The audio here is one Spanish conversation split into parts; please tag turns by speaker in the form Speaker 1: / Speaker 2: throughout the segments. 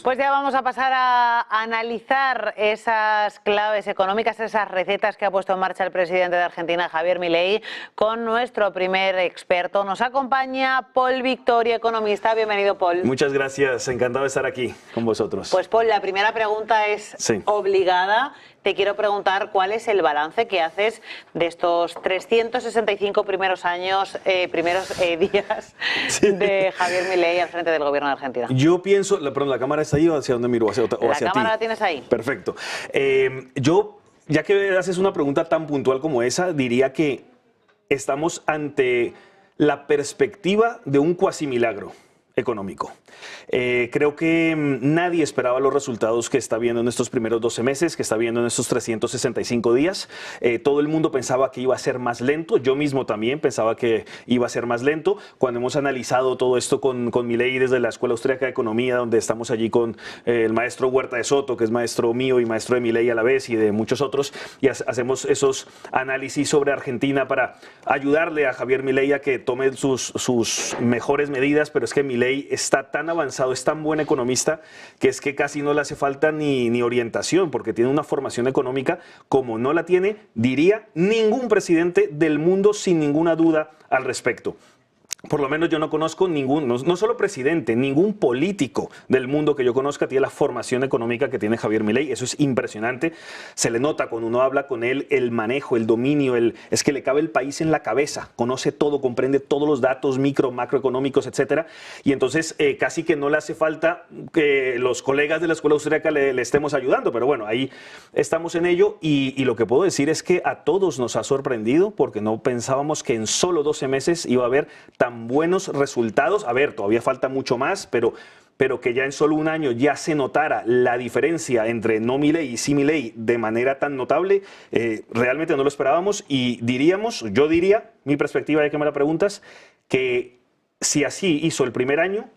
Speaker 1: Pues ya vamos a pasar a analizar esas claves económicas, esas recetas que ha puesto en marcha el presidente de Argentina, Javier Milei, con nuestro primer experto. Nos acompaña Pol Victoria, economista. Bienvenido, Pol.
Speaker 2: Muchas gracias, encantado de estar aquí con vosotros.
Speaker 1: Pues, Pol, la primera pregunta es obligada. Te quiero preguntar cuál es el balance que haces de estos 365 primeros años, días de Javier Milei al frente del gobierno de Argentina.
Speaker 2: Yo pienso, perdón, ¿la cámara está ahí o hacia dónde miro? ¿Hacia ti?
Speaker 1: La cámara la tienes ahí.
Speaker 2: Perfecto. Ya que haces una pregunta tan puntual como esa, diría que estamos ante la perspectiva de un cuasimilagro económico. Creo que nadie esperaba los resultados que está viendo en estos primeros 12 meses, que está viendo en estos 365 días. Todo el mundo pensaba que iba a ser más lento. Yo mismo también pensaba que iba a ser más lento. Cuando hemos analizado todo esto con Milei desde la Escuela Austríaca de Economía, donde estamos allí con el maestro Huerta de Soto, que es maestro mío y maestro de Milei a la vez, y de muchos otros, y hacemos esos análisis sobre Argentina para ayudarle a Javier Milei a que tome sus mejores medidas, pero es que Milei está tan avanzado, es tan buen economista, que es que casi no le hace falta ni orientación, porque tiene una formación económica como no la tiene, diría, ningún presidente del mundo, sin ninguna duda al respecto. Por lo menos yo no conozco no solo presidente, ningún político del mundo que yo conozca tiene la formación económica que tiene Javier Milei. Eso es impresionante. Se le nota cuando uno habla con él el manejo, el dominio, es que le cabe el país en la cabeza. Conoce todo, comprende todos los datos macroeconómicos, etcétera. Y entonces casi que no le hace falta que los colegas de la Escuela Austríaca le estemos ayudando. Pero bueno, ahí estamos en ello. Y lo que puedo decir es que a todos nos ha sorprendido, porque no pensábamos que en solo 12 meses iba a haber tan buenos resultados. A ver, todavía falta mucho más, pero que ya en solo un año ya se notara la diferencia entre no Milei y sí Milei de manera tan notable, realmente no lo esperábamos. Y yo diría, mi perspectiva de que me la preguntas, que si así hizo el primer año,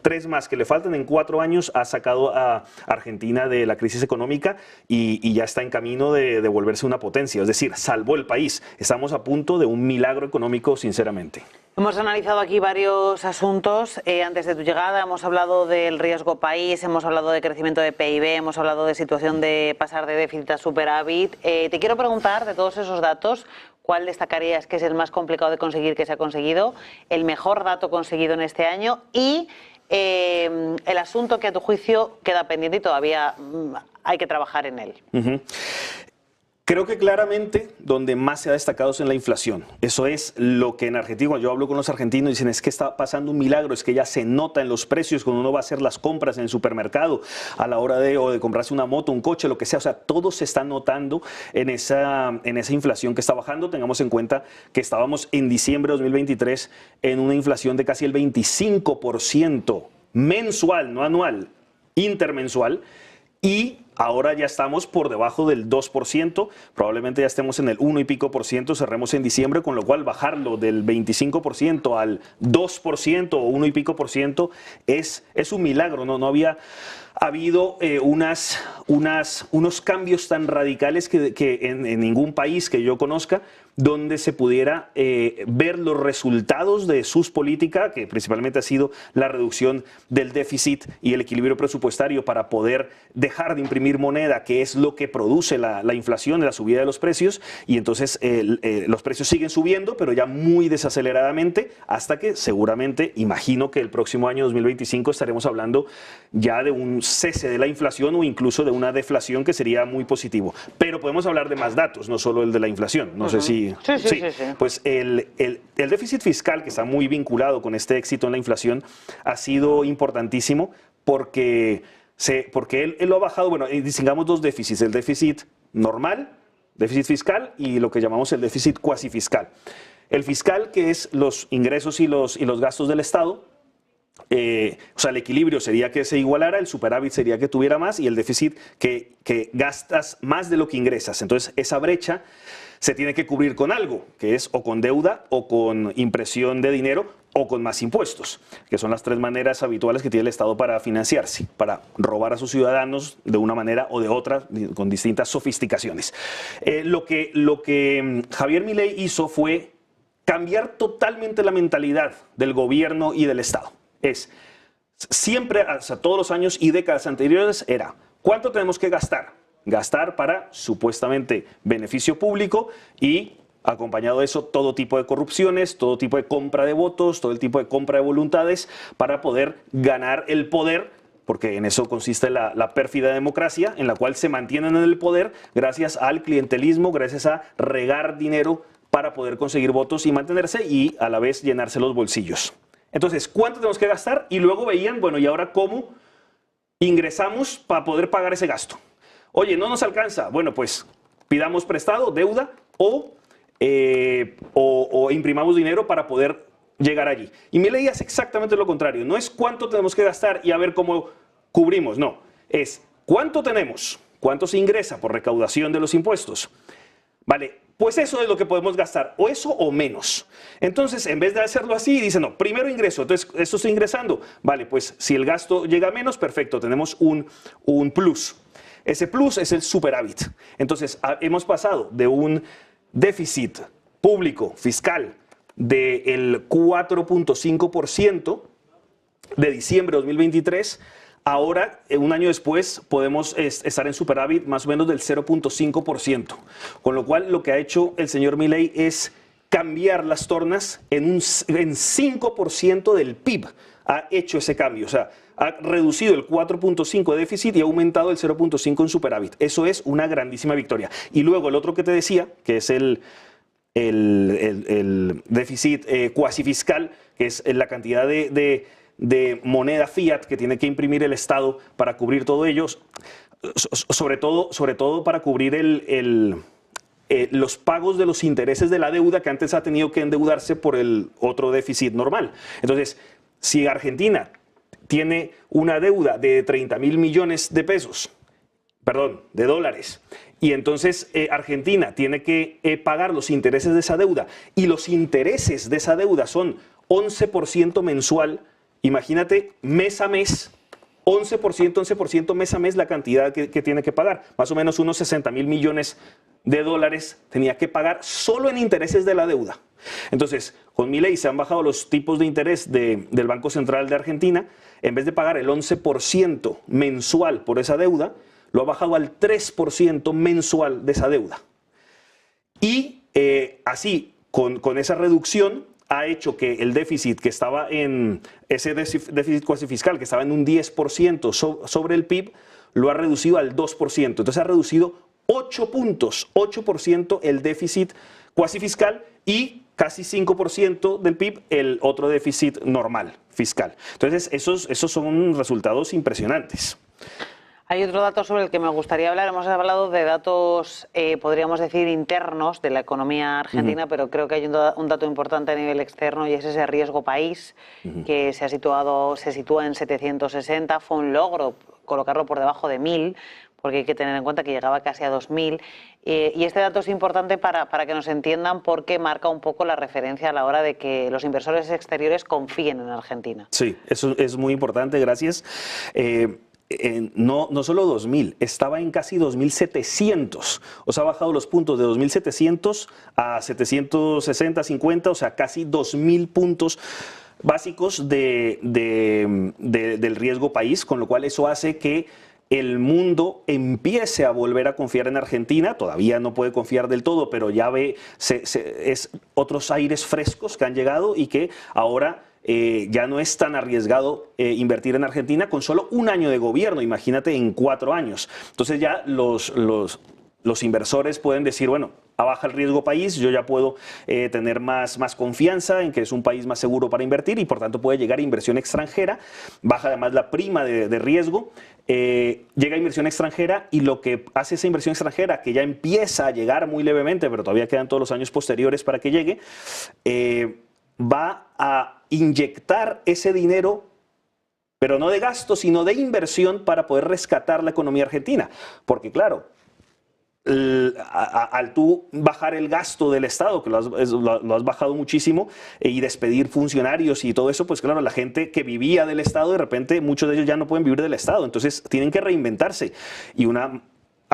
Speaker 2: 3 más que le faltan, en 4 años ha sacado a Argentina de la crisis económica y ya está en camino de volverse una potencia, es decir, salvó el país. Estamos a punto de un milagro económico, sinceramente.
Speaker 1: Hemos analizado aquí varios asuntos. Antes de tu llegada hemos hablado del riesgo país, hemos hablado de crecimiento de PIB, hemos hablado de situación de pasar de déficit a superávit. Te quiero preguntar, de todos esos datos, ¿cuál destacarías que es el más complicado de conseguir que se ha conseguido? ¿El mejor dato conseguido en este año? Y el asunto que a tu juicio queda pendiente y todavía hay que trabajar en él.
Speaker 2: Creo que claramente donde más se ha destacado es en la inflación. Eso es lo que en Argentina, cuando yo hablo con los argentinos, dicen es que está pasando un milagro, es que ya se nota en los precios cuando uno va a hacer las compras en el supermercado a la hora de comprarse una moto, un coche, lo que sea. O sea, todo se está notando en esa inflación que está bajando. Tengamos en cuenta que estábamos en diciembre de 2023 en una inflación de casi el 25% mensual, no anual, intermensual. Y ahora ya estamos por debajo del 2%, probablemente ya estemos en el 1 y pico por ciento, cerremos en diciembre, con lo cual bajarlo del 25% al 2% o 1 y pico por ciento es un milagro. No había habido unos cambios tan radicales que en ningún país que yo conozca, donde se pudiera ver los resultados de sus políticas, que principalmente ha sido la reducción del déficit y el equilibrio presupuestario para poder dejar de imprimir moneda, que es lo que produce la inflación, la subida de los precios, y entonces los precios siguen subiendo, pero ya muy desaceleradamente, hasta que seguramente, imagino que el próximo año 2025 estaremos hablando ya de un cese de la inflación o incluso de una deflación, que sería muy positivo. Pero podemos hablar de más datos, no solo el de la inflación. No sé si...
Speaker 1: Sí.
Speaker 2: Pues el déficit fiscal, que está muy vinculado con este éxito en la inflación, ha sido importantísimo porque él lo ha bajado. Bueno, distingamos dos déficits: el déficit normal, déficit fiscal, y lo que llamamos el déficit cuasi fiscal. El fiscal, que es los ingresos y los gastos del Estado. O sea, el equilibrio sería que se igualara, el superávit sería que tuviera más, y el déficit que gastas más de lo que ingresas. Entonces, esa brecha se tiene que cubrir con algo, que es o con deuda, o con impresión de dinero, o con más impuestos, que son las 3 maneras habituales que tiene el Estado para financiarse, para robar a sus ciudadanos de una manera o de otra, con distintas sofisticaciones. Lo que Javier Milei hizo fue cambiar totalmente la mentalidad del gobierno y del Estado. siempre, hasta todos los años y décadas anteriores, era ¿cuánto tenemos que gastar? Gastar para supuestamente beneficio público y acompañado de eso todo tipo de corrupciones, todo tipo de compra de votos, todo el tipo de compra de voluntades para poder ganar el poder, porque en eso consiste la pérfida democracia, en la cual se mantienen en el poder gracias al clientelismo, gracias a regar dinero para poder conseguir votos y mantenerse y a la vez llenarse los bolsillos. Entonces, ¿cuánto tenemos que gastar? Y luego veían, bueno, ¿y ahora cómo ingresamos para poder pagar ese gasto? Oye, no nos alcanza. Bueno, pues pidamos prestado, deuda o imprimamos dinero para poder llegar allí. Y Milei hace exactamente lo contrario. No es cuánto tenemos que gastar y a ver cómo cubrimos. No, es cuánto tenemos, cuánto se ingresa por recaudación de los impuestos. Vale, pues eso es lo que podemos gastar, o eso o menos. Entonces, en vez de hacerlo así, dicen, no, primero ingreso, entonces esto está ingresando. Vale, pues si el gasto llega a menos, perfecto, tenemos un plus. Ese plus es el superávit. Entonces, hemos pasado de un déficit público fiscal del 4.5% de diciembre de 2023, ahora, un año después, podemos estar en superávit más o menos del 0.5%. Con lo cual, lo que ha hecho el señor Milei es cambiar las tornas en 5% del PIB. Ha hecho ese cambio, o sea, ha reducido el 4.5 de déficit y ha aumentado el 0.5 en superávit. Eso es una grandísima victoria. Y luego el otro que te decía, que es el déficit cuasi fiscal, que es la cantidad de moneda fiat que tiene que imprimir el Estado para cubrir todo ello, sobre todo para cubrir los pagos de los intereses de la deuda que antes ha tenido que endeudarse por el otro déficit normal. Entonces, si Argentina tiene una deuda de 30.000 millones de pesos, perdón, de dólares, y entonces Argentina tiene que pagar los intereses de esa deuda, y los intereses de esa deuda son 11% mensual, imagínate mes a mes, 11% mes a mes la cantidad que tiene que pagar, más o menos unos 60.000 millones de dólares tenía que pagar solo en intereses de la deuda. Entonces, con Milei se han bajado los tipos de interés del Banco Central de Argentina. En vez de pagar el 11% mensual por esa deuda, lo ha bajado al 3% mensual de esa deuda. Y así, con esa reducción, ha hecho que el déficit que estaba en ese déficit cuasi fiscal, que estaba en un 10% sobre el PIB, lo ha reducido al 2%. Entonces ha reducido 8 puntos, 8% el déficit cuasi fiscal y casi 5% del PIB el otro déficit normal fiscal. Entonces esos son resultados impresionantes.
Speaker 1: Hay otro dato sobre el que me gustaría hablar. Hemos hablado de datos, podríamos decir, internos de la economía argentina, pero creo que hay un dato importante a nivel externo y es ese riesgo país que se sitúa en 760. Fue un logro colocarlo por debajo de 1.000, porque hay que tener en cuenta que llegaba casi a 2.000. Y este dato es importante para que nos entiendan porque marca un poco la referencia a la hora de que los inversores exteriores confíen en Argentina.
Speaker 2: Sí, eso es muy importante, gracias. No solo 2.000, estaba en casi 2.700. O sea, ha bajado los puntos de 2.700 a 760, 50, o sea, casi 2.000 puntos básicos del riesgo país, con lo cual eso hace que el mundo empiece a volver a confiar en Argentina. Todavía no puede confiar del todo, pero ya ve es otros aires frescos que han llegado y que ahora ya no es tan arriesgado invertir en Argentina con solo un año de gobierno, imagínate en 4 años. Entonces ya los inversores pueden decir, bueno, baja el riesgo país, yo ya puedo tener más confianza en que es un país más seguro para invertir y por tanto puede llegar inversión extranjera, baja además la prima de riesgo, llega inversión extranjera y lo que hace esa inversión extranjera, que ya empieza a llegar muy levemente, pero todavía quedan todos los años posteriores para que llegue, va a inyectar ese dinero, pero no de gasto, sino de inversión para poder rescatar la economía argentina. Porque claro, al tú bajar el gasto del Estado, que lo has bajado muchísimo, y despedir funcionarios y todo eso, pues claro, la gente que vivía del Estado, de repente muchos de ellos ya no pueden vivir del Estado, entonces tienen que reinventarse. Y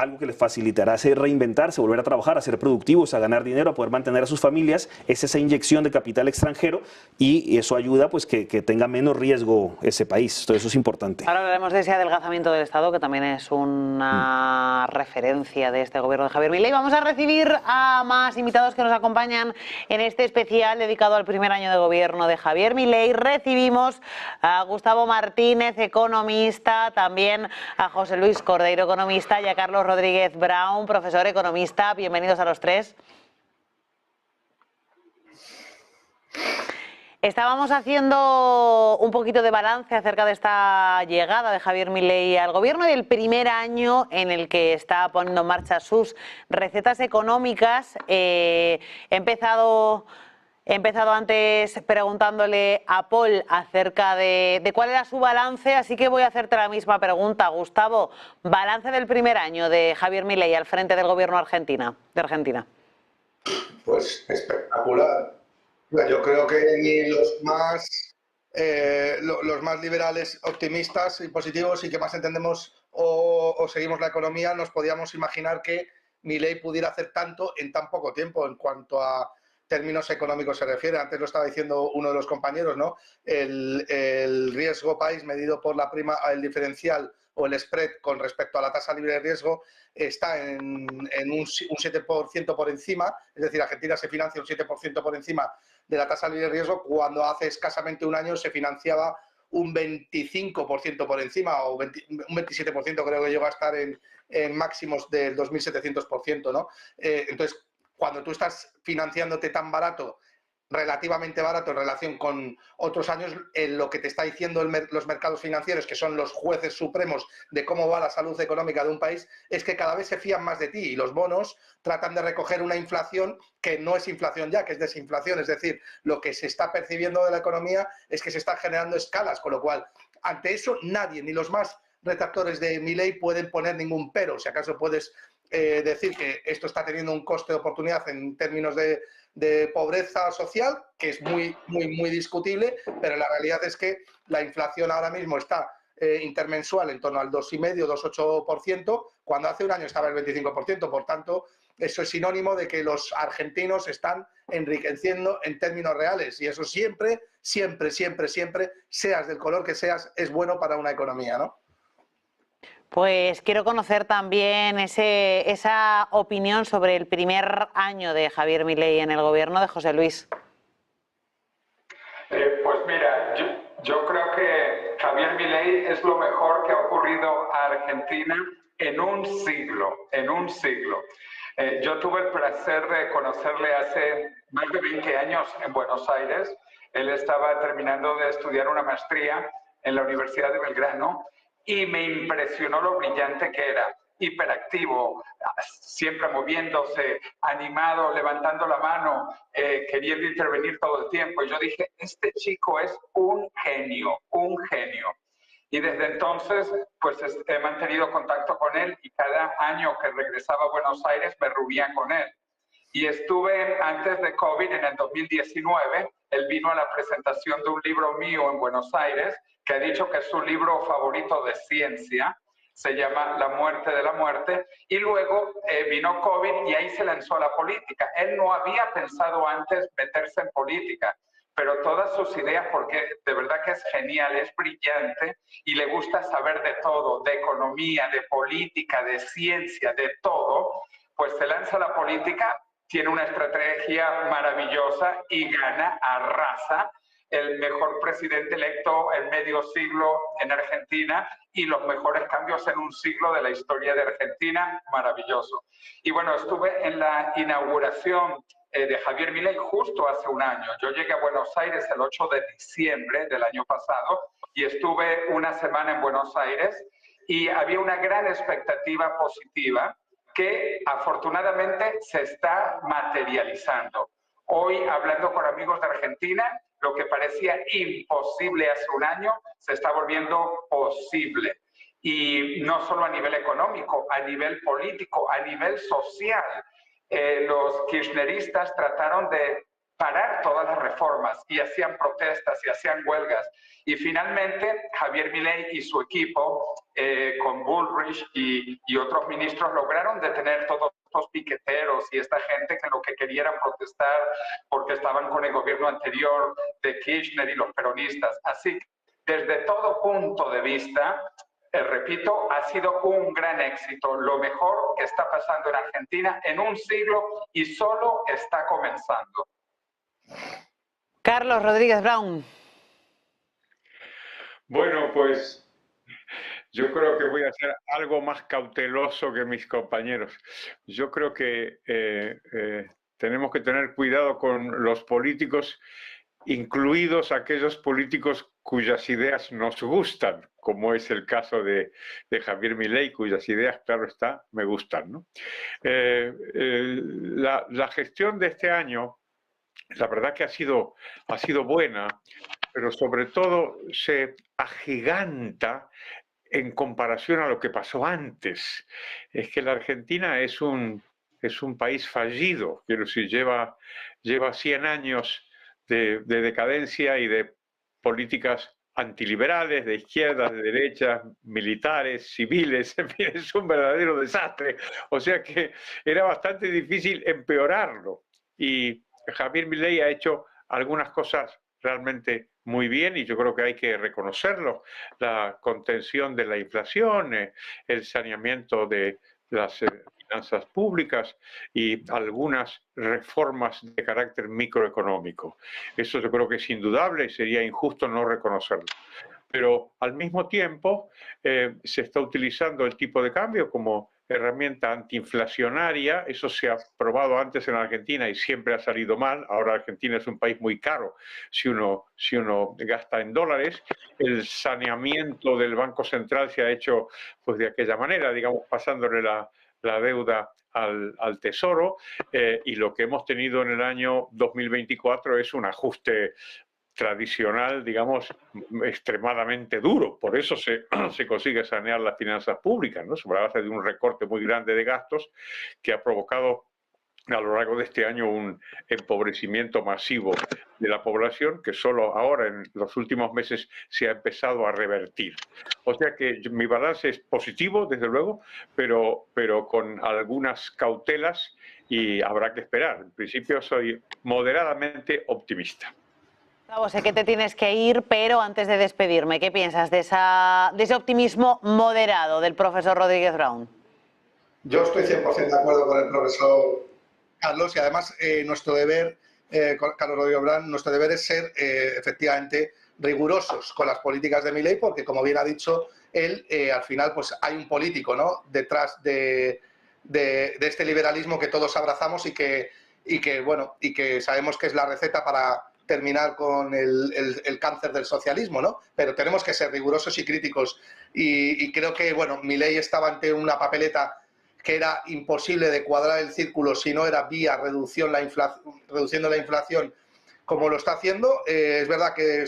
Speaker 2: algo que les facilitará hacer reinventarse, volver a trabajar, a ser productivos, a ganar dinero, a poder mantener a sus familias. Es esa inyección de capital extranjero y eso ayuda pues que tenga menos riesgo ese país. Entonces eso es importante.
Speaker 1: Ahora hablaremos de ese adelgazamiento del Estado, que también es una referencia de este gobierno de Javier Milei. Vamos a recibir a más invitados que nos acompañan en este especial dedicado al primer año de gobierno de Javier Milei. Recibimos a Gustavo Martínez, economista, también a José Luis Cordeiro, economista, y a Carlos Rodríguez Brown, profesor economista. Bienvenidos a los tres. Estábamos haciendo un poquito de balance acerca de esta llegada de Javier Milei al gobierno y del primer año en el que está poniendo en marcha sus recetas económicas. He empezado antes preguntándole a Paul acerca de cuál era su balance, así que voy a hacerte la misma pregunta. Gustavo, balance del primer año de Javier Milei al frente del gobierno de Argentina.
Speaker 3: Pues espectacular. Yo creo que ni los más liberales, optimistas y positivos y que más entendemos o seguimos la economía, nos podíamos imaginar que Milei pudiera hacer tanto en tan poco tiempo en cuanto a términos económicos se refiere. Antes lo estaba diciendo uno de los compañeros, ¿no? El riesgo país medido por la prima, el diferencial o el spread con respecto a la tasa libre de riesgo está en un 7% por encima, es decir, Argentina se financia un 7% por encima de la tasa libre de riesgo, cuando hace escasamente un año se financiaba un 25% por encima, o un 27% creo que llegó a estar en máximos del 2.700%, ¿no? Entonces, cuando tú estás financiándote tan barato, relativamente barato en relación con otros años, lo que te está diciendo los mercados financieros, que son los jueces supremos de cómo va la salud económica de un país, es que cada vez se fían más de ti y los bonos tratan de recoger una inflación que no es inflación ya, que es desinflación. Es decir, lo que se está percibiendo de la economía es que se están generando escalas, con lo cual, ante eso, nadie, ni los más retractores de Milei, pueden poner ningún pero. Si acaso puedes decir que esto está teniendo un coste de oportunidad en términos de pobreza social, que es muy discutible, pero la realidad es que la inflación ahora mismo está intermensual en torno al 2,5, 2,8%, cuando hace un año estaba el 25%. Por tanto, eso es sinónimo de que los argentinos están enriqueciendo en términos reales, y eso siempre, seas del color que seas, es bueno para una economía, ¿no?
Speaker 1: Pues quiero conocer también esa opinión sobre el primer año de Javier Milei en el gobierno, de José Luis.
Speaker 4: Pues mira, yo creo que Javier Milei es lo mejor que ha ocurrido a Argentina en un siglo, yo tuve el placer de conocerle hace más de 20 años en Buenos Aires. Él estaba terminando de estudiar una maestría en la Universidad de Belgrano y me impresionó lo brillante que era, hiperactivo, siempre moviéndose, animado, levantando la mano, queriendo intervenir todo el tiempo. Y yo dije, este chico es un genio, un genio. Y desde entonces, pues he mantenido contacto con él y cada año que regresaba a Buenos Aires me reunía con él. Y estuve antes de COVID, en el 2019, él vino a la presentación de un libro mío en Buenos Aires, que ha dicho que es su libro favorito de ciencia, se llama La muerte de la muerte, y luego vino COVID y ahí se lanzó a la política. Él no había pensado antes meterse en política, pero todas sus ideas, porque de verdad que es genial, es brillante y le gusta saber de todo, de economía, de política, de ciencia, de todo, pues se lanza a la política, tiene una estrategia maravillosa y gana, arrasa, el mejor presidente electo en medio siglo en Argentina y los mejores cambios en un siglo de la historia de Argentina, maravilloso. Y bueno, estuve en la inauguración de Javier Milei justo hace un año. Yo llegué a Buenos Aires el 8 de diciembre del año pasado y estuve una semana en Buenos Aires y había una gran expectativa positiva que afortunadamente se está materializando. Hoy, hablando con amigos de Argentina, lo que parecía imposible hace un año se está volviendo posible. Y no solo a nivel económico, a nivel político, a nivel social. Los kirchneristas trataron de parar todas las reformas y hacían protestas y hacían huelgas. Y finalmente Javier Milei y su equipo, con Bullrich y otros ministros, lograron detener todos los piqueteros y esta gente que lo que querían era protestar porque estaban con el gobierno anterior de Kirchner y los peronistas. Así que desde todo punto de vista, repito, ha sido un gran éxito, lo mejor que está pasando en Argentina en un siglo y solo está comenzando.
Speaker 1: Carlos Rodríguez Brown.
Speaker 5: Bueno, pues yo creo que voy a ser algo más cauteloso que mis compañeros. Yo creo que tenemos que tener cuidado con los políticos, incluidos aquellos políticos cuyas ideas nos gustan, como es el caso de Javier Milei, cuyas ideas, claro está, me gustan, ¿no? La gestión de este año, la verdad que ha sido buena, pero sobre todo se agiganta en comparación a lo que pasó antes. Es que la Argentina es un país fallido, quiero decir, lleva 100 años de decadencia y de políticas antiliberales, de izquierdas, de derechas, militares, civiles, en fin, es un verdadero desastre. O sea que era bastante difícil empeorarlo. Y Javier Milei ha hecho algunas cosas realmente muy bien y yo creo que hay que reconocerlo. La contención de la inflación, el saneamiento de las finanzas públicas y algunas reformas de carácter microeconómico. Eso yo creo que es indudable y sería injusto no reconocerlo. Pero al mismo tiempo se está utilizando el tipo de cambio como herramienta antiinflacionaria. Eso se ha probado antes en Argentina y siempre ha salido mal. Ahora Argentina es un país muy caro si uno gasta en dólares. El saneamiento del Banco Central se ha hecho pues de aquella manera, digamos, pasándole la deuda al Tesoro, y lo que hemos tenido en el año 2024 es un ajuste tradicional, digamos, extremadamente duro. Por eso se consigue sanear las finanzas públicas, ¿no? Sobre la base de un recorte muy grande de gastos que ha provocado a lo largo de este año un empobrecimiento masivo de la población que solo ahora en los últimos meses se ha empezado a revertir. O sea que mi balance es positivo, desde luego, pero con algunas cautelas y habrá que esperar. En principio soy moderadamente optimista.
Speaker 1: Gustavo, sé que te tienes que ir, pero antes de despedirme, ¿qué piensas de ese optimismo moderado del profesor Rodríguez Brown?
Speaker 3: Yo estoy 100% de acuerdo con el profesor Carlos y además nuestro deber, Carlos Rodríguez Brown, nuestro deber es ser efectivamente rigurosos con las políticas de Milei porque, como bien ha dicho él, al final pues hay un político, ¿no?, detrás de este liberalismo que todos abrazamos y que sabemos que es la receta para terminar con el cáncer del socialismo, ¿no? Pero tenemos que ser rigurosos y críticos y creo que, bueno, Milei estaba ante una papeleta que era imposible de cuadrar el círculo si no era vía reduciendo la inflación como lo está haciendo. Es verdad que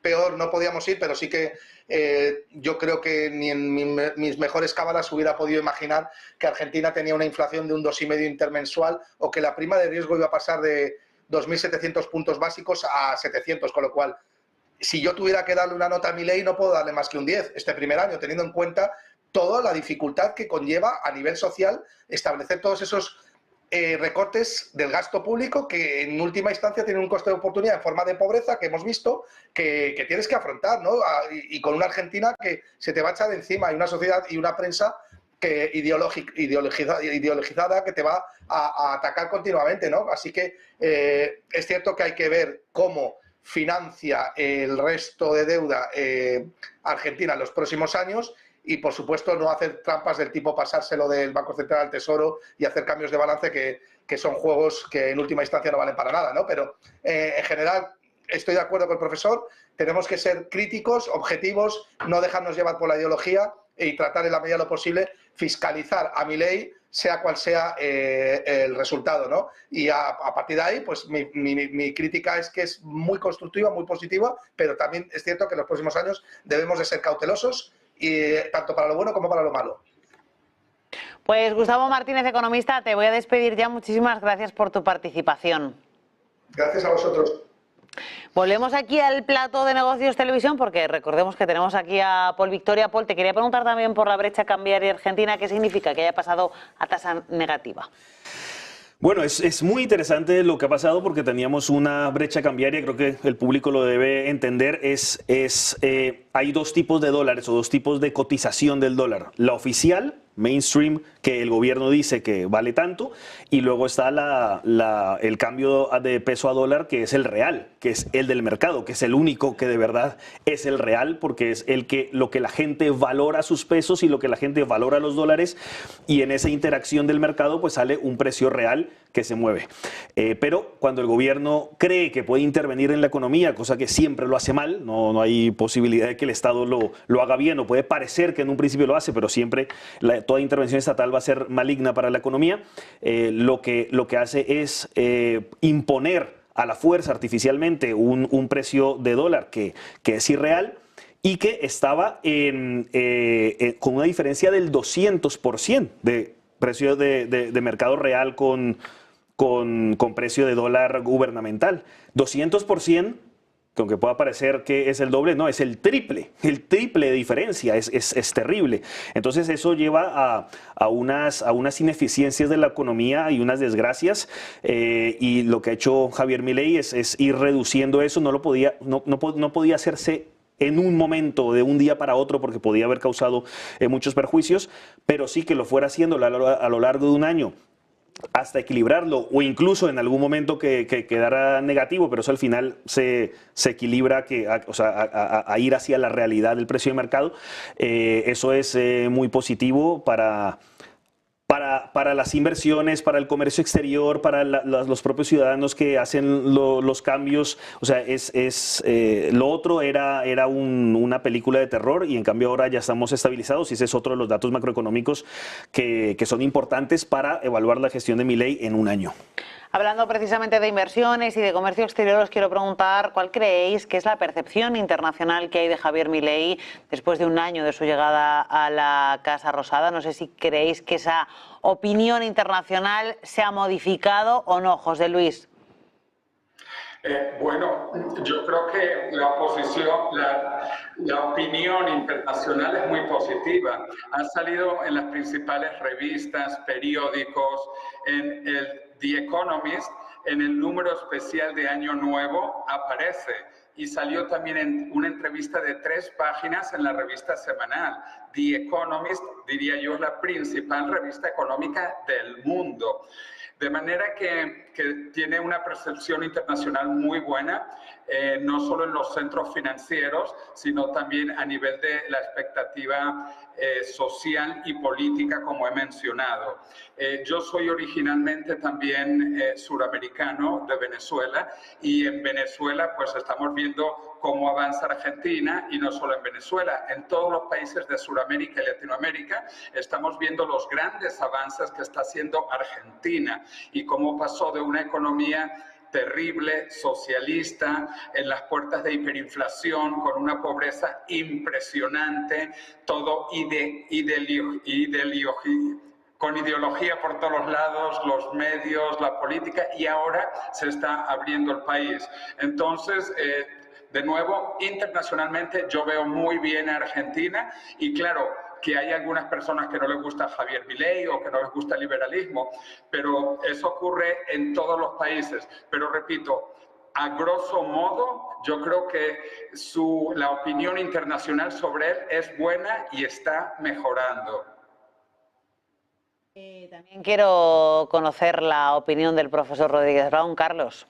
Speaker 3: peor no podíamos ir, pero sí que yo creo que ni en mis mejores cábalas hubiera podido imaginar que Argentina tenía una inflación de un 2,5 intermensual o que la prima de riesgo iba a pasar de 2.700 puntos básicos a 700, con lo cual, si yo tuviera que darle una nota a Milei, no puedo darle más que un 10 este primer año, teniendo en cuenta toda la dificultad que conlleva a nivel social establecer todos esos recortes del gasto público que en última instancia tienen un coste de oportunidad en forma de pobreza que hemos visto que tienes que afrontar, ¿no? Y con una Argentina que se te va a echar encima y una sociedad y una prensa que ideologizada que te va a atacar continuamente, ¿no? Así que es cierto que hay que ver cómo financia el resto de deuda Argentina en los próximos años y, por supuesto, no hacer trampas del tipo pasárselo del Banco Central al Tesoro y hacer cambios de balance que son juegos que en última instancia no valen para nada, ¿no? Pero en general estoy de acuerdo con el profesor, tenemos que ser críticos, objetivos, no dejarnos llevar por la ideología y tratar en la medida de lo posible fiscalizar a Milei, sea cual sea el resultado, ¿no? Y a partir de ahí, pues mi crítica es que es muy constructiva, muy positiva, pero también es cierto que en los próximos años debemos de ser cautelosos, y tanto para lo bueno como para lo malo.
Speaker 1: Pues Gustavo Martínez, economista, te voy a despedir ya. Muchísimas gracias por tu participación.
Speaker 3: Gracias a vosotros.
Speaker 1: Volvemos aquí al plato de negocios televisión porque recordemos que tenemos aquí a Paul Victoria. Paul, te quería preguntar también por la brecha cambiaria argentina. ¿Qué significa que haya pasado a tasa negativa?
Speaker 2: Bueno, es muy interesante lo que ha pasado porque teníamos una brecha cambiaria, creo que el público lo debe entender, hay dos tipos de dólares o dos tipos de cotización del dólar. La oficial, mainstream, que el gobierno dice que vale tanto, y luego está el cambio de peso a dólar, que es el real, que es el del mercado, que es el único que de verdad es el real, porque es lo que la gente valora sus pesos y lo que la gente valora los dólares, y en esa interacción del mercado pues sale un precio real que se mueve. Pero cuando el gobierno cree que puede intervenir en la economía, cosa que siempre lo hace mal, no hay posibilidad de que el Estado lo haga bien, o puede parecer que en un principio lo hace, pero siempre toda intervención estatal va a ser maligna para la economía, lo que hace es imponer a la fuerza artificialmente un precio de dólar que es irreal y que estaba con una diferencia del 200% de precio de mercado real con precio de dólar gubernamental. 200%, que aunque pueda parecer que es el doble, no, es el triple de diferencia, es terrible. Entonces eso lleva a unas ineficiencias de la economía y unas desgracias, y lo que ha hecho Javier Milei es ir reduciendo eso. No podía hacerse en un momento, de un día para otro, porque podía haber causado muchos perjuicios, pero sí que lo fuera haciendo a lo largo de un año, hasta equilibrarlo, o incluso en algún momento que quedara negativo, pero eso al final se equilibra a ir hacia la realidad del precio de mercado. Eso es muy positivo para las inversiones, para el comercio exterior, para los propios ciudadanos que hacen los cambios. O sea, lo otro era una película de terror, y en cambio ahora ya estamos estabilizados, y ese es otro de los datos macroeconómicos que son importantes para evaluar la gestión de Milei en un año.
Speaker 1: Hablando precisamente de inversiones y de comercio exterior, os quiero preguntar cuál creéis que es la percepción internacional que hay de Javier Milei después de un año de su llegada a la Casa Rosada. No sé si creéis que esa opinión internacional se ha modificado o no, José Luis.
Speaker 4: Bueno, yo creo que la opinión internacional es muy positiva. Ha salido en las principales revistas, periódicos, en el The Economist, en el número especial de Año Nuevo aparece, y salió también en una entrevista de 3 páginas en la revista semanal. The Economist, diría yo, es la principal revista económica del mundo. De manera que tiene una percepción internacional muy buena, no solo en los centros financieros, sino también a nivel de la expectativa social y política, como he mencionado. Yo soy originalmente también suramericano, de Venezuela, y en Venezuela pues estamos viendo cómo avanza Argentina, y no solo en Venezuela, en todos los países de Sudamérica y Latinoamérica estamos viendo los grandes avances que está haciendo Argentina, y cómo pasó de una economía terrible, socialista, en las puertas de hiperinflación, con una pobreza impresionante, todo con ideología por todos los lados, los medios, la política, y ahora se está abriendo el país. Entonces, de nuevo, internacionalmente yo veo muy bien a Argentina, y claro, que hay algunas personas que no les gusta Javier Milei o que no les gusta el liberalismo, pero eso ocurre en todos los países. Pero repito, a grosso modo, yo creo que la opinión internacional sobre él es buena y está mejorando.
Speaker 1: También quiero conocer la opinión del profesor Rodríguez Brown. Carlos.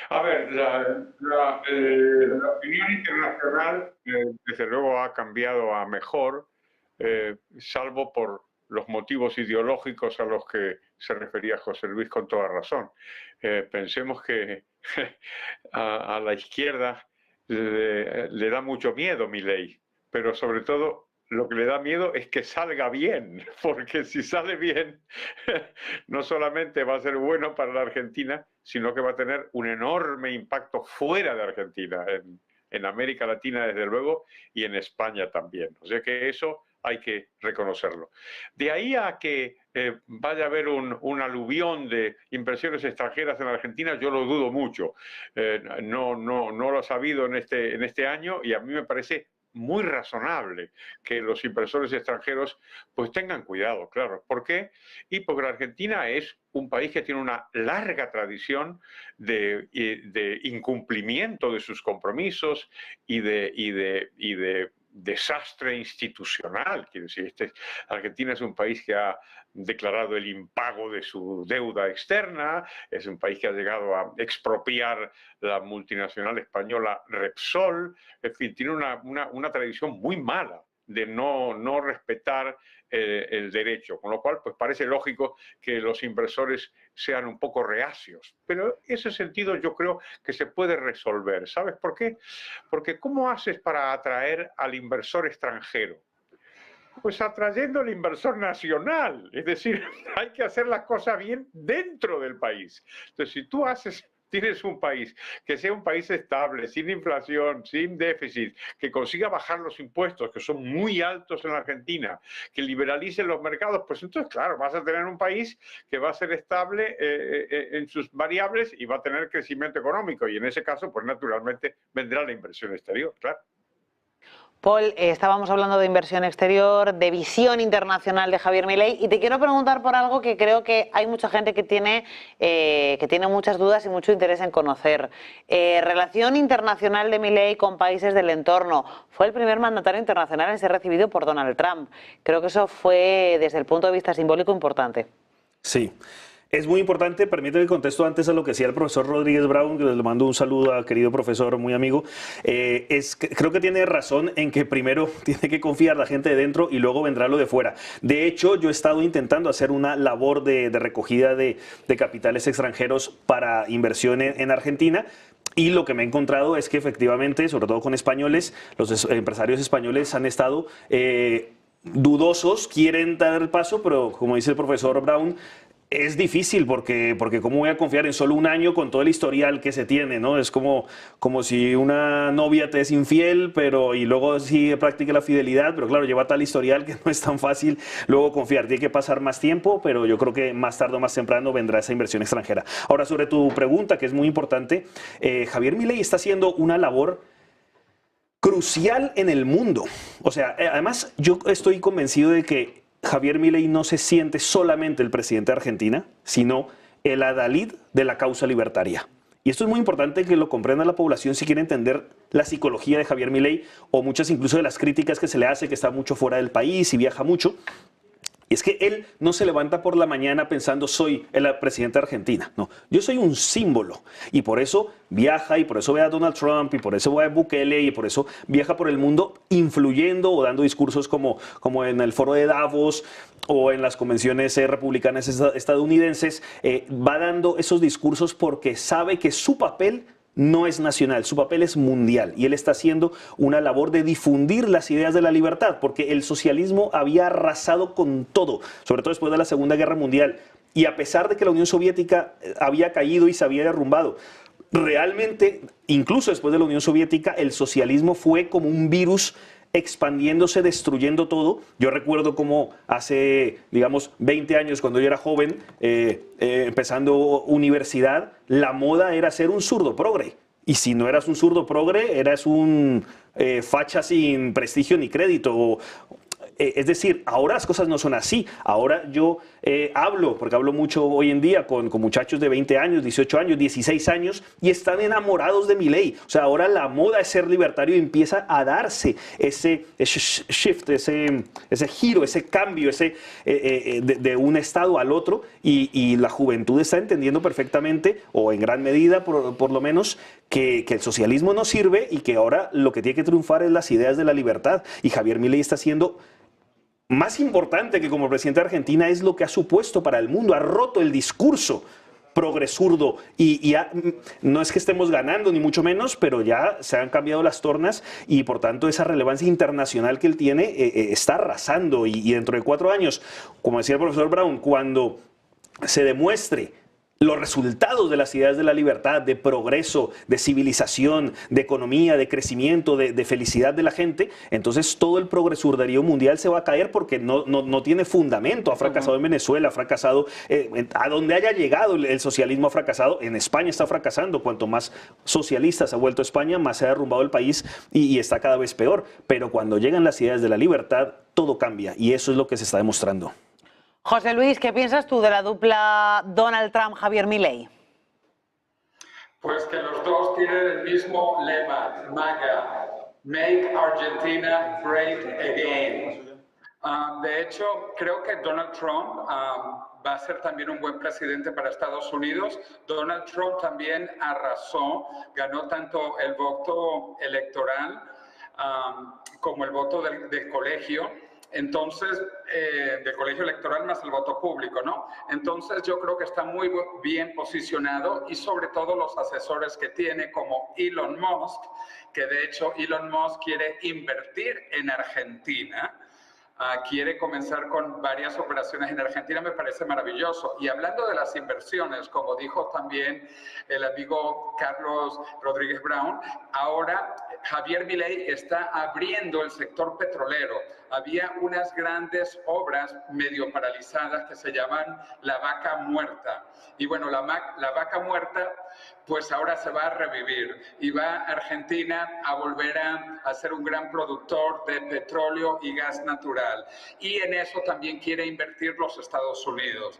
Speaker 5: A ver, la opinión internacional desde luego ha cambiado a mejor, salvo por los motivos ideológicos a los que se refería José Luis con toda razón. Pensemos que a la izquierda le da mucho miedo Milei, pero sobre todo lo que le da miedo es que salga bien, porque si sale bien, no solamente va a ser bueno para la Argentina, sino que va a tener un enorme impacto fuera de Argentina, en América Latina desde luego, y en España también. O sea que eso hay que reconocerlo. De ahí a que vaya a haber un aluvión de inversiones extranjeras en Argentina, yo lo dudo mucho. No lo ha sabido en este año, y a mí me parece muy razonable que los inversores extranjeros pues tengan cuidado, claro. ¿Por qué? Y porque la Argentina es un país que tiene una larga tradición de incumplimiento de sus compromisos y de desastre institucional. Quiero decir, Argentina es un país que ha declarado el impago de su deuda externa, es un país que ha llegado a expropiar la multinacional española Repsol, en fin, tiene una tradición muy mala de no respetar el derecho, con lo cual pues parece lógico que los inversores sean un poco reacios, pero ese sentido yo creo que se puede resolver. ¿Sabes por qué? Porque ¿cómo haces para atraer al inversor extranjero? Pues atrayendo al inversor nacional, es decir, hay que hacer las cosas bien dentro del país. Entonces, si tú tienes un país que sea un país estable, sin inflación, sin déficit, que consiga bajar los impuestos, que son muy altos en la Argentina, que liberalice los mercados, pues entonces, claro, vas a tener un país que va a ser estable en sus variables y va a tener crecimiento económico. Y en ese caso, pues naturalmente vendrá la inversión exterior, claro.
Speaker 1: Paul, estábamos hablando de inversión exterior, de visión internacional de Javier Milei, y te quiero preguntar por algo que creo que hay mucha gente que tiene muchas dudas y mucho interés en conocer. Relación internacional de Milei con países del entorno. Fue el primer mandatario internacional en ser recibido por Donald Trump. Creo que eso fue, desde el punto de vista simbólico, importante.
Speaker 2: Sí. Es muy importante, permíteme que contesto antes a lo que decía el profesor Rodríguez Brown, que le mando un saludo a querido profesor, muy amigo. Creo que tiene razón en que primero tiene que confiar la gente de dentro y luego vendrá lo de fuera. De hecho, yo he estado intentando hacer una labor de recogida de capitales extranjeros para inversión en Argentina. Y lo que me he encontrado es que efectivamente, sobre todo con españoles, los empresarios españoles han estado dudosos, quieren dar el paso, pero como dice el profesor Brown, es difícil porque ¿cómo voy a confiar en solo un año con todo el historial que se tiene, ¿no? Es como si una novia te es infiel, y luego sí practica la fidelidad, pero claro, lleva tal historial que no es tan fácil luego confiar. Tiene que pasar más tiempo, pero yo creo que más tarde o más temprano vendrá esa inversión extranjera. Ahora, sobre tu pregunta, que es muy importante, Javier Milei está haciendo una labor crucial en el mundo. O sea, además, yo estoy convencido de que Javier Milei no se siente solamente el presidente de Argentina, sino el adalid de la causa libertaria. Y esto es muy importante que lo comprenda la población si quiere entender la psicología de Javier Milei, o muchas incluso de las críticas que se le hace, que está mucho fuera del país y viaja mucho. Y es que él no se levanta por la mañana pensando soy el presidente de Argentina. No, yo soy un símbolo y por eso viaja y por eso ve a Donald Trump y por eso ve a Bukele y por eso viaja por el mundo influyendo o dando discursos como en el foro de Davos o en las convenciones republicanas estadounidenses. Va dando esos discursos porque sabe que su papel no es nacional, su papel es mundial y él está haciendo una labor de difundir las ideas de la libertad, porque el socialismo había arrasado con todo, sobre todo después de la Segunda Guerra Mundial, y a pesar de que la Unión Soviética había caído y se había derrumbado, realmente, incluso después de la Unión Soviética, el socialismo fue como un virus expandiéndose, destruyendo todo. Yo recuerdo como hace, digamos, 20 años, cuando yo era joven, empezando universidad, la moda era ser un zurdo progre. Y si no eras un zurdo progre, eras un facha sin prestigio ni crédito. Es decir, ahora las cosas no son así. Ahora yo porque hablo mucho hoy en día con muchachos de 20 años, 18 años, 16 años, y están enamorados de Milei. O sea, ahora la moda es ser libertario y empieza a darse ese shift, ese giro, ese cambio de un estado al otro, y la juventud está entendiendo perfectamente, o en gran medida por lo menos, que el socialismo no sirve y que ahora lo que tiene que triunfar es las ideas de la libertad. Y Javier Milei está haciendo más importante que como presidente de Argentina, es lo que ha supuesto para el mundo. Ha roto el discurso progresurdo y no es que estemos ganando ni mucho menos, pero ya se han cambiado las tornas y por tanto esa relevancia internacional que él tiene está arrasando, y dentro de 4 años, como decía el profesor Brown, cuando se demuestre los resultados de las ideas de la libertad, de progreso, de civilización, de economía, de crecimiento, de felicidad de la gente, entonces todo el progresurdarío mundial se va a caer porque no tiene fundamento. Ha fracasado en Venezuela, ha fracasado, a donde haya llegado el socialismo ha fracasado, en España está fracasando. Cuanto más socialista se ha vuelto España, más se ha derrumbado el país y está cada vez peor. Pero cuando llegan las ideas de la libertad, todo cambia y eso es lo que se está demostrando.
Speaker 1: José Luis, ¿qué piensas tú de la dupla Donald Trump-Javier Milei?
Speaker 4: Pues que los dos tienen el mismo lema, MAGA, Make Argentina Great Again. De hecho, creo que Donald Trump va a ser también un buen presidente para Estados Unidos. Donald Trump también arrasó, ganó tanto el voto electoral como el voto del colegio. Entonces, del colegio electoral más el voto público, ¿no? Entonces yo creo que está muy bien posicionado y sobre todo los asesores que tiene como Elon Musk, que de hecho Elon Musk quiere invertir en Argentina, quiere comenzar con varias operaciones en Argentina, me parece maravilloso. Y hablando de las inversiones, como dijo también el amigo Carlos Rodríguez Brown, ahora Javier Milei está abriendo el sector petrolero. Había unas grandes obras medio paralizadas que se llaman la vaca muerta. Y bueno, la vaca muerta pues ahora se va a revivir y va Argentina a volver a ser un gran productor de petróleo y gas natural. Y en eso también quiere invertir los Estados Unidos.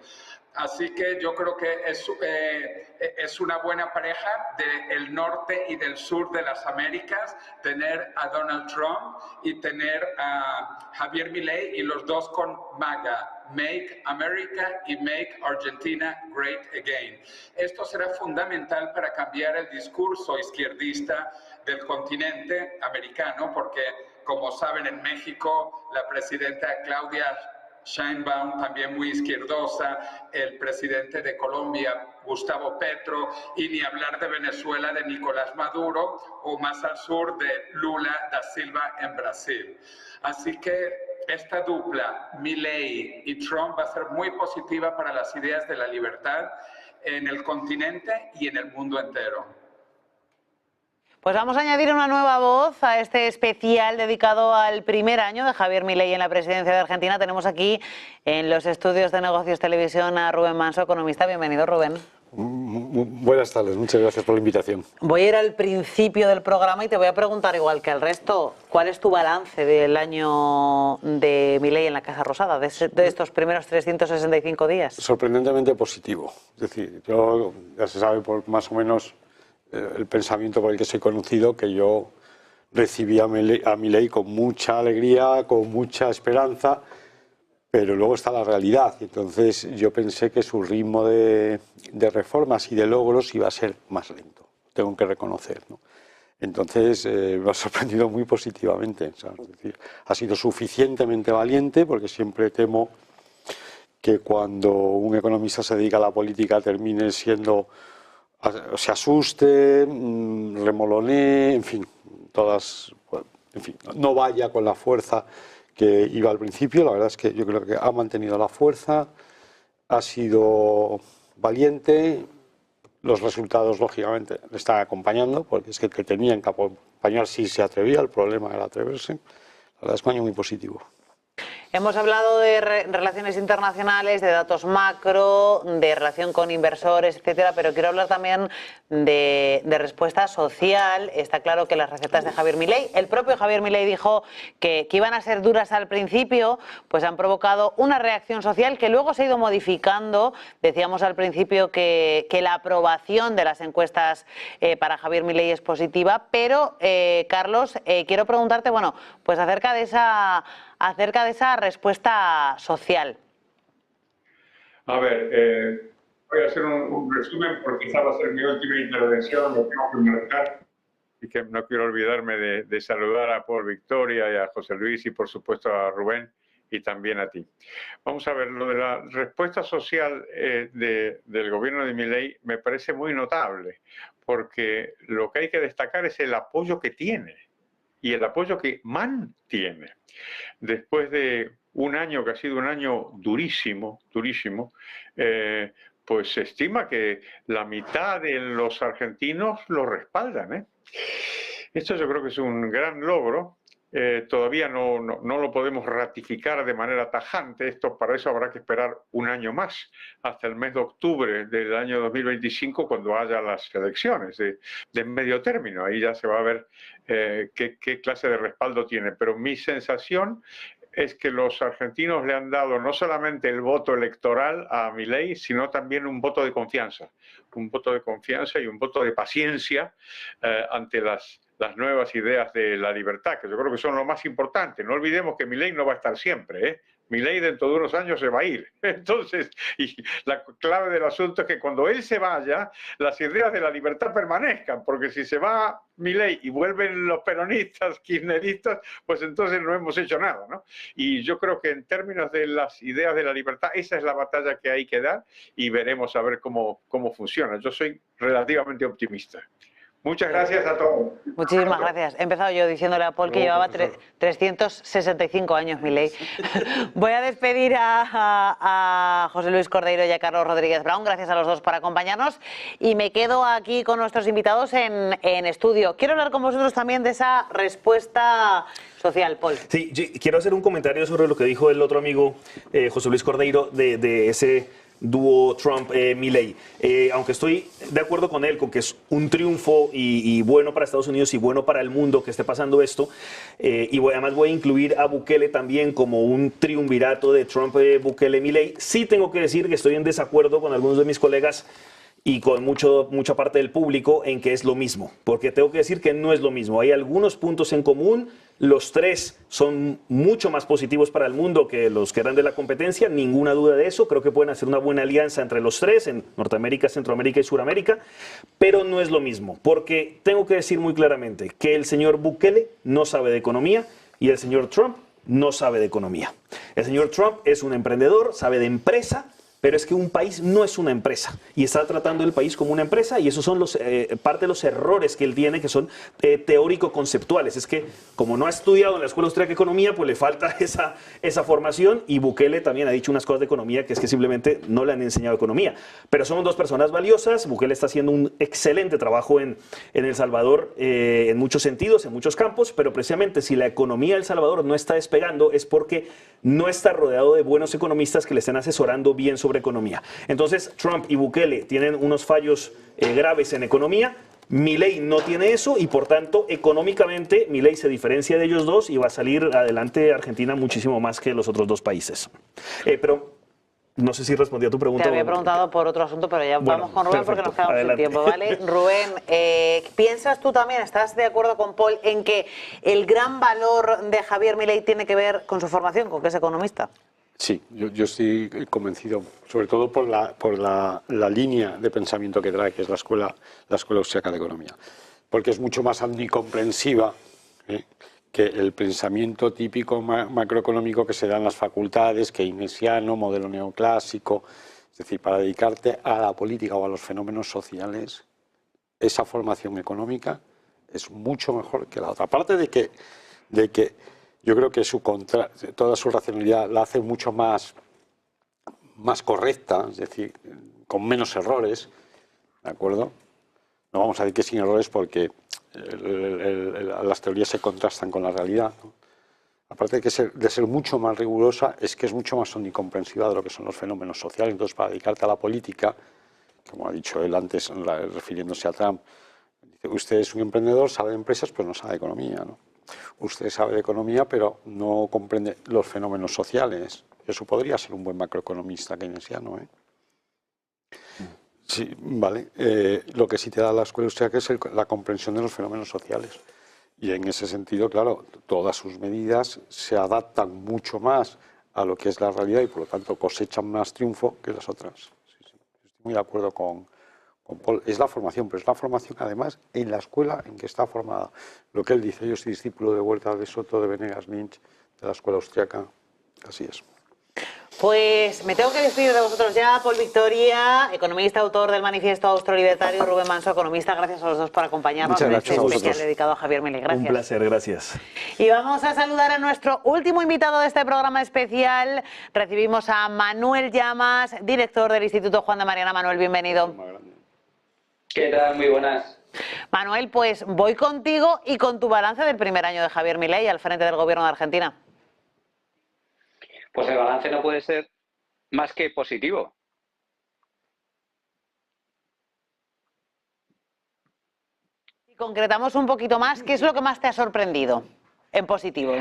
Speaker 4: Así que yo creo que es una buena pareja del norte y del sur de las Américas, tener a Donald Trump y tener a Javier Milei y los dos con MAGA, Make America y Make Argentina Great Again. Esto será fundamental para cambiar el discurso izquierdista del continente americano, porque como saben en México la presidenta Claudia Sheinbaum, también muy izquierdosa, el presidente de Colombia, Gustavo Petro, y ni hablar de Venezuela, de Nicolás Maduro, o más al sur de Lula da Silva en Brasil. Así que esta dupla, Milei y Trump, va a ser muy positiva para las ideas de la libertad en el continente y en el mundo entero.
Speaker 1: Pues vamos a añadir una nueva voz a este especial dedicado al primer año de Javier Milei en la presidencia de Argentina. Tenemos aquí en los estudios de Negocios Televisión a Rubén Manso, economista. Bienvenido, Rubén.
Speaker 6: Buenas tardes, muchas gracias por la invitación.
Speaker 1: Voy a ir al principio del programa y te voy a preguntar, igual que al resto, ¿cuál es tu balance del año de Milei en la Casa Rosada, de estos primeros 365 días?
Speaker 6: Sorprendentemente positivo. Es decir, yo ya se sabe por más o menos el pensamiento por el que soy conocido, que yo recibí a Milei con mucha alegría, con mucha esperanza, pero luego está la realidad. Entonces yo pensé que su ritmo de reformas y de logros iba a ser más lento, tengo que reconocer, ¿no? Entonces me ha sorprendido muy positivamente. O sea, es decir, ha sido suficientemente valiente, porque siempre temo que cuando un economista se dedica a la política termine siendo, se asuste, remolonee, en fin, no vaya con la fuerza que iba al principio. La verdad es que yo creo que ha mantenido la fuerza, ha sido valiente, los resultados lógicamente le están acompañando, porque es que el que tenían que acompañar sí se atrevía, el problema era atreverse. La verdad es que un año muy positivo.
Speaker 1: Hemos hablado de relaciones internacionales, de datos macro, de relación con inversores, etcétera, pero quiero hablar también de respuesta social. Está claro que las recetas de Javier Milei, el propio Javier Milei dijo que iban a ser duras al principio, pues han provocado una reacción social que luego se ha ido modificando. Decíamos al principio que la aprobación de las encuestas para Javier Milei es positiva, pero Carlos, quiero preguntarte, bueno, pues acerca de esa respuesta social.
Speaker 5: A ver, voy a hacer un resumen porque quizá va a ser mi última intervención, lo tengo que marcar, y que no quiero olvidarme de saludar a Paul Victoria y a José Luis y por supuesto a Rubén y también a ti. Vamos a ver, lo de la respuesta social del gobierno de Milei me parece muy notable, porque lo que hay que destacar es el apoyo que tiene y el apoyo que mantiene. Después de un año que ha sido un año durísimo, pues se estima que la mitad de los argentinos lo respaldan, ¿eh? Esto yo creo que es un gran logro. Todavía no lo podemos ratificar de manera tajante. Para eso habrá que esperar un año más, hasta el mes de octubre del año 2025, cuando haya las elecciones de medio término. Ahí ya se va a ver qué clase de respaldo tiene. Pero mi sensación es que los argentinos le han dado no solamente el voto electoral a Milei, sino también un voto de confianza. Un voto de confianza y un voto de paciencia ante las nuevas ideas de la libertad, que yo creo que son lo más importante. No olvidemos que Milei no va a estar siempre, ¿eh? Milei dentro de unos años se va a ir. Entonces, y la clave del asunto es que cuando él se vaya, las ideas de la libertad permanezcan, porque si se va Milei y vuelven los peronistas, kirchneristas, pues entonces no hemos hecho nada, ¿no? Y yo creo que en términos de las ideas de la libertad, esa es la batalla que hay que dar y veremos a ver cómo funciona. Yo soy relativamente optimista. Muchas gracias a todos.
Speaker 1: Muchísimas gracias. He empezado yo diciéndole a Paul que llevaba 365 años Milei. Voy a despedir a José Luis Cordeiro y a Carlos Rodríguez Brown. Gracias a los dos por acompañarnos. Y me quedo aquí con nuestros invitados en estudio. Quiero hablar con vosotros también de esa respuesta social, Paul.
Speaker 2: Sí, quiero hacer un comentario sobre lo que dijo el otro amigo, José Luis Cordeiro, de ese dúo Trump-Milei. Aunque estoy de acuerdo con él, con que es un triunfo y bueno para Estados Unidos y bueno para el mundo que esté pasando esto, y además voy a incluir a Bukele también como un triunvirato de Trump-Bukele-Milei, sí tengo que decir que estoy en desacuerdo con algunos de mis colegas y con mucha parte del público en que es lo mismo, porque tengo que decir que no es lo mismo. Hay algunos puntos en común, los tres son mucho más positivos para el mundo que los que eran de la competencia, ninguna duda de eso. Creo que pueden hacer una buena alianza entre los tres, en Norteamérica, Centroamérica y Suramérica, pero no es lo mismo, porque tengo que decir muy claramente que el señor Bukele no sabe de economía y el señor Trump no sabe de economía. El señor Trump es un emprendedor, sabe de empresa, pero es que un país no es una empresa y está tratando el país como una empresa, y esos son parte de los errores que él tiene, que son teórico-conceptuales. Es que como no ha estudiado en la Escuela Austríaca de Economía, pues le falta esa formación, y Bukele también ha dicho unas cosas de economía que es que simplemente no le han enseñado economía. Pero son dos personas valiosas. Bukele está haciendo un excelente trabajo en El Salvador en muchos sentidos, en muchos campos, pero precisamente si la economía de El Salvador no está despegando es porque no está rodeado de buenos economistas que le estén asesorando bien sobre economía. Entonces, Trump y Bukele tienen unos fallos graves en economía. Milei no tiene eso y, por tanto, económicamente Milei se diferencia de ellos dos y va a salir adelante Argentina muchísimo más que los otros dos países. Pero no sé si respondí a tu pregunta.
Speaker 1: Te había preguntado por otro asunto, pero ya vamos con Rubén, porque nos quedamos sin tiempo, ¿vale? Rubén, ¿piensas tú también, estás de acuerdo con Paul en que el gran valor de Javier Milei tiene que ver con su formación, con que es economista?
Speaker 6: Sí, yo estoy convencido, sobre todo por la línea de pensamiento que trae, que es la Escuela Austríaca de Economía, porque es mucho más omnicomprensiva que el pensamiento típico macroeconómico que se da en las facultades, keynesiano, modelo neoclásico. Es decir, para dedicarte a la política o a los fenómenos sociales, esa formación económica es mucho mejor que la otra. Aparte de que yo creo que toda su racionalidad la hace mucho más correcta, es decir, con menos errores, ¿de acuerdo? No vamos a decir que sin errores, porque las teorías se contrastan con la realidad, ¿no? Aparte de ser mucho más rigurosa, es que es mucho más omnicomprensiva de lo que son los fenómenos sociales. Entonces, para dedicarte a la política, como ha dicho él antes, refiriéndose a Trump, dice, usted es un emprendedor, sabe de empresas, pero no sabe de economía, ¿no? Usted sabe de economía, pero no comprende los fenómenos sociales. Eso podría ser un buen macroeconomista keynesiano, ¿eh? Sí, vale. Lo que sí te da la Escuela Austríaca es la comprensión de los fenómenos sociales. Y en ese sentido, claro, todas sus medidas se adaptan mucho más a lo que es la realidad y, por lo tanto, cosechan más triunfo que las otras. Sí, sí. Estoy muy de acuerdo con Paul. Es la formación, pero es la formación, además, en la escuela en que está formada. Lo que él dice, yo soy discípulo de Huerta de Soto, de Venegas Lynch, de la Escuela Austríaca. Así es.
Speaker 1: Pues me tengo que despedir de vosotros ya. Paul Victoria, economista, autor del Manifiesto Austrolibertario, Rubén Manso, economista. Gracias a los dos por acompañarnos
Speaker 2: Muchas
Speaker 1: en
Speaker 2: gracias
Speaker 1: este
Speaker 2: a vosotros.
Speaker 1: especial dedicado a Javier Milei. Gracias.
Speaker 2: Un placer, gracias.
Speaker 1: Y vamos a saludar a nuestro último invitado de este programa especial. Recibimos a Manuel Llamas, director del Instituto Juan de Mariana. Manuel, bienvenido.
Speaker 7: ¿Qué tal? Muy buenas.
Speaker 1: Manuel, pues voy contigo y con tu balance del primer año de Javier Milei al frente del gobierno de Argentina.
Speaker 7: Pues el balance no puede ser más que positivo.
Speaker 1: Si concretamos un poquito más, ¿qué es lo que más te ha sorprendido en positivo?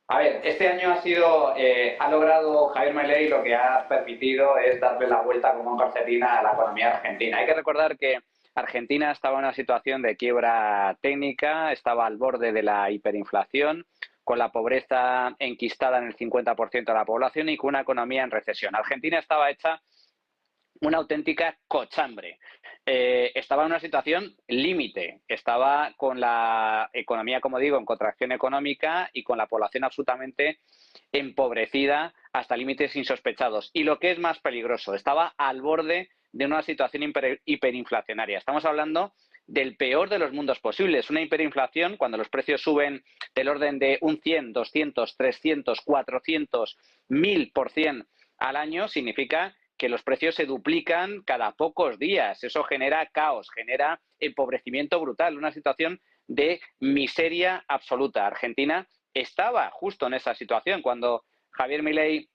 Speaker 7: A ver, este año ha logrado Javier Milei, lo que ha permitido es darle la vuelta como un calcetina a la economía argentina. Hay que recordar que Argentina estaba en una situación de quiebra técnica, estaba al borde de la hiperinflación, con la pobreza enquistada en el 50% de la población y con una economía en recesión. Argentina estaba hecha una auténtica cochambre. Estaba en una situación límite, estaba con la economía, como digo, en contracción económica y con la población absolutamente empobrecida hasta límites insospechados. Y lo que es más peligroso, estaba al borde de una situación hiperinflacionaria. Estamos hablando del peor de los mundos posibles. Una hiperinflación, cuando los precios suben del orden de un 100, 200, 300, 400, 1000% al año, significa que los precios se duplican cada pocos días. Eso genera caos, genera empobrecimiento brutal, una situación de miseria absoluta. Argentina estaba justo en esa situación. Cuando Javier Milei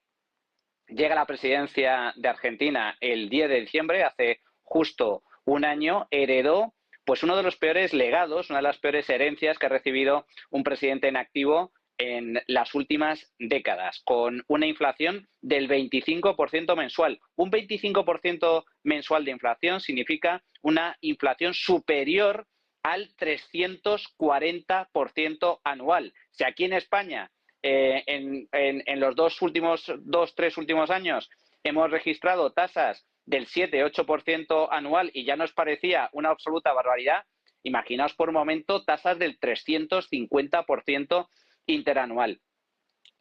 Speaker 7: llega a la presidencia de Argentina el 10 de diciembre, hace justo un año, heredó pues uno de los peores legados, una de las peores herencias que ha recibido un presidente en activo en las últimas décadas, con una inflación del 25% mensual. Un 25% mensual de inflación significa una inflación superior al 340% anual. Si aquí en España, en los tres últimos años, hemos registrado tasas del 7-8% anual y ya nos parecía una absoluta barbaridad, imaginaos por un momento tasas del 350% interanual.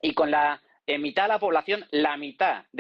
Speaker 7: Y con la mitad de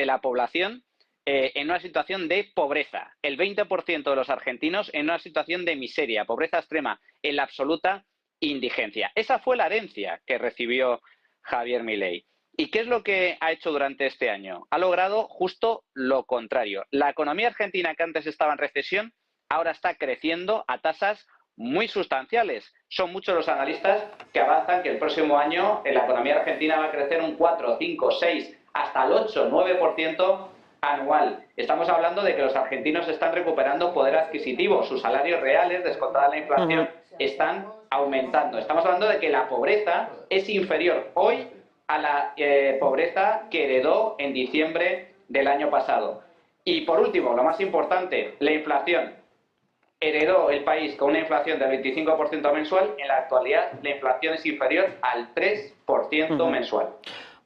Speaker 7: la población en una situación de pobreza. El 20% de los argentinos en una situación de miseria, pobreza extrema, en la absoluta indigencia. Esa fue la herencia que recibió Javier Milei. ¿Y qué es lo que ha hecho durante este año? Ha logrado justo lo contrario. La economía argentina, que antes estaba en recesión, ahora está creciendo a tasas muy sustanciales. Son muchos los analistas que avanzan que el próximo año la economía argentina va a crecer un 4, 5, 6, hasta el 8, 9% anual. Estamos hablando de que los argentinos están recuperando poder adquisitivo. Sus salarios reales, descontada la inflación, están aumentando. Estamos hablando de que la pobreza es inferior hoy a la pobreza que heredó en diciembre del año pasado. Y por último, lo más importante, la inflación. Heredó el país con una inflación del 25% mensual. En la actualidad, la inflación es inferior al 3% mensual.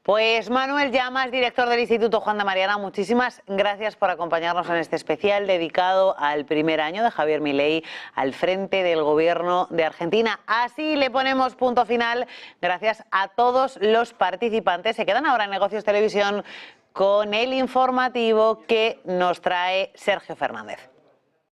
Speaker 1: Pues Manuel Llamas, director del Instituto Juan de Mariana, muchísimas gracias por acompañarnos en este especial dedicado al primer año de Javier Milei al frente del gobierno de Argentina. Así le ponemos punto final. Gracias a todos los participantes. Se quedan ahora en Negocios Televisión con el informativo que nos trae Sergio Fernández.